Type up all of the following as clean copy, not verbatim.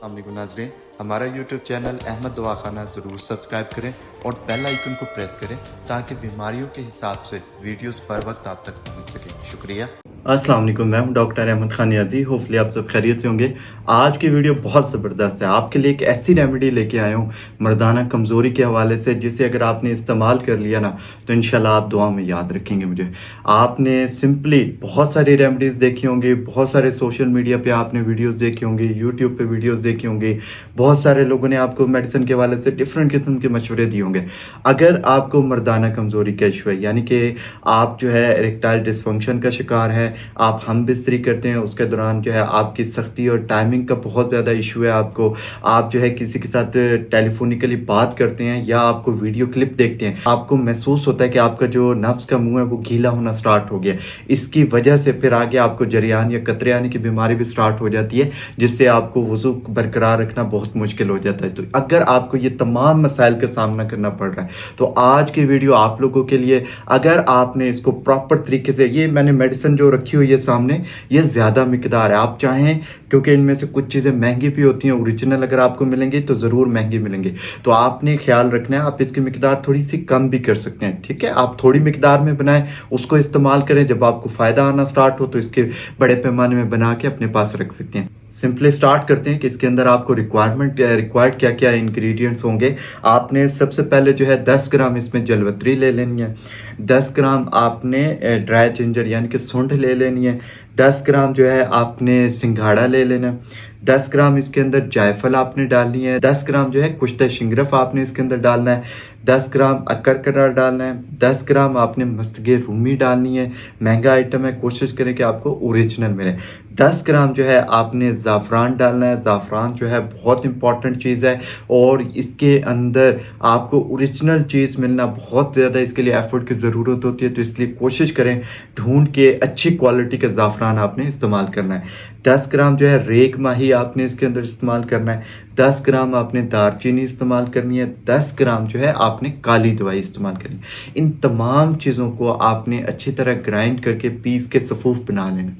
अस्सलामुअलैकुम नाज़रीन, हमारा यूट्यूब चैनल अहमद दवाखाना ज़रूर सब्सक्राइब करें और बेल आइकन को प्रेस करें ताकि बीमारियों के हिसाब से वीडियोस पर वक्त आप तक पहुंच सके। शुक्रिया। अस्सलाम वालेकुम, मैं हूं डॉक्टर अहमद खान नियाज़ी। होपफुली आप सब खैरियत से होंगे। आज की वीडियो बहुत ज़बरदस्त है। आपके लिए एक ऐसी रेमेडी लेके आया हूं मर्दाना कमज़ोरी के हवाले से, जिसे अगर आपने इस्तेमाल कर लिया ना तो इंशाल्लाह आप दुआ में याद रखेंगे मुझे। आपने सिंपली बहुत सारी रेमेडीज़ देखी होंगी, बहुत सारे सोशल मीडिया पे आपने वीडियोज़ देखी होंगी, यूट्यूब पे वीडियोज़ देखी होंगी, बहुत सारे लोगों ने आपको मेडिसिन के हवाले से डिफरेंट किस्म के मशवरे दिए होंगे। अगर आपको मर्दाना कमज़ोरी का इशू है, यानी कि आप जो है इरेक्टाइल डिसफंक्शन का शिकार है, आप हम बिस्तरी करते हैं उसके दौरान जो है आपकी सख्ती और टाइमिंग का बहुत ज़्यादा इशू है, आपको आप जो है किसी के साथ टेलीफोनिकली बात करते हैं या आपको वीडियो क्लिप देखते हैं, आपको महसूस होता है कि आपका जो नफ्स का मुंह है वो गीला होना स्टार्ट हो गया। इसकी वजह से फिर आगे आपको जरियान या कतरे आने की बीमारी भी स्टार्ट हो जाती है, जिससे आपको वज़ू बरकरार रखना बहुत मुश्किल हो जाता है। तो अगर आपको ये तमाम मसाइल का सामना करना पड़ रहा है तो आज की वीडियो आप लोगों के लिए। अगर आपने इसको प्रॉपर तरीके से, ये मैंने मेडिसिन जो रखी हुई है सामने, ये ज़्यादा मिकदार है। आप चाहें, क्योंकि इनमें से कुछ चीज़ें महंगी भी होती हैं, ओरिजिनल अगर आपको मिलेंगी तो ज़रूर महंगी मिलेंगी, तो आपने ख्याल रखना है। आप इसकी मिकदार थोड़ी सी कम भी कर सकते हैं, ठीक है। आप थोड़ी मिकदार में बनाएं, उसको इस्तेमाल करें। जब आपको फ़ायदा आना स्टार्ट हो तो इसके बड़े पैमाने में बना के अपने पास रख सकते हैं। सिंपली स्टार्ट करते हैं कि इसके अंदर आपको रिक्वायर्ड क्या क्या इंग्रेडिएंट्स होंगे। आपने सबसे पहले जो है 10 ग्राम इसमें जलवत्री ले लेनी है, 10 ग्राम आपने ड्राई जिंजर यानी कि सूंठ ले लेनी है, 10 ग्राम जो है आपने सिंघाड़ा ले लेना है, 10 ग्राम इसके अंदर जायफल आपने डालनी है, 10 ग्राम जो है कुश्ता शिंगरफ आपने इसके अंदर डालना है, 10 ग्राम अकरकरा डालना है, 10 ग्राम आपने मस्तगे रूमी डालनी है। महंगा आइटम है, कोशिश करें कि आपको ओरिजिनल मिले। 10 ग्राम जो है आपने ज़ाफ़रान डालना है। ज़ाफ़रान जो है बहुत इंपॉर्टेंट चीज़ है और इसके अंदर आपको ओरिजिनल चीज़ मिलना बहुत ज़्यादा, इसके लिए एफर्ट की ज़रूरत होती है, तो इसलिए कोशिश करें ढूंढ के अच्छी क्वालिटी का ज़ाफ़रान आपने इस्तेमाल करना है। 10 ग्राम जो है रेग माही आपने इसके अंदर इस्तेमाल करना है, 10 ग्राम आपने दारचीनी इस्तेमाल करनी है, 10 ग्राम जो है आपने काली दवाई इस्तेमाल करनी है। इन तमाम चीज़ों को आपने अच्छी तरह ग्राइंड करके पीस के सफूफ बना लेना।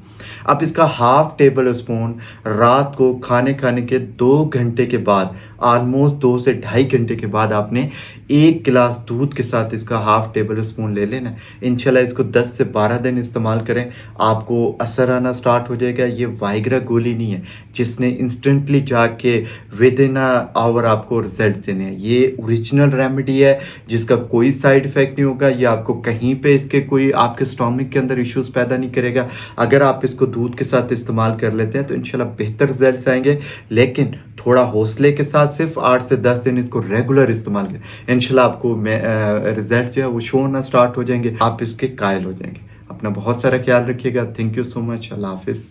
अब इसका हाफ टेबल स्पून रात को खाने के 2 घंटे के बाद, ऑलमोस्ट 2 से 2.5 घंटे के बाद आपने 1 गिलास दूध के साथ इसका हाफ टेबल स्पून ले लेना। इंशाल्लाह इसको 10 से 12 दिन इस्तेमाल करें, आपको असर आना स्टार्ट हो जाएगा। ये वाइग्रा गोली नहीं है जिसने इंस्टेंटली जाके विद इन आवर आपको रिजल्ट देने हैं। ये ओरिजिनल रेमेडी है जिसका कोई साइड इफेक्ट नहीं होगा। ये आपको कहीं पे इसके कोई आपके स्टोमक के अंदर इश्यूज पैदा नहीं करेगा। अगर आप इसको दूध के साथ इस्तेमाल कर लेते हैं तो इंशाल्लाह बेहतर रिजल्ट आएंगे, लेकिन थोड़ा हौसले के साथ सिर्फ 8 से 10 दिन इसको रेगुलर इस्तेमाल करें। इंशाल्लाह आपको रिजल्ट जो है वो शो होना स्टार्ट हो जाएंगे, आप इसके कायल हो जाएंगे। अपना बहुत सारा ख्याल रखिएगा। Thank you so much. अल्लाह हाफिज़।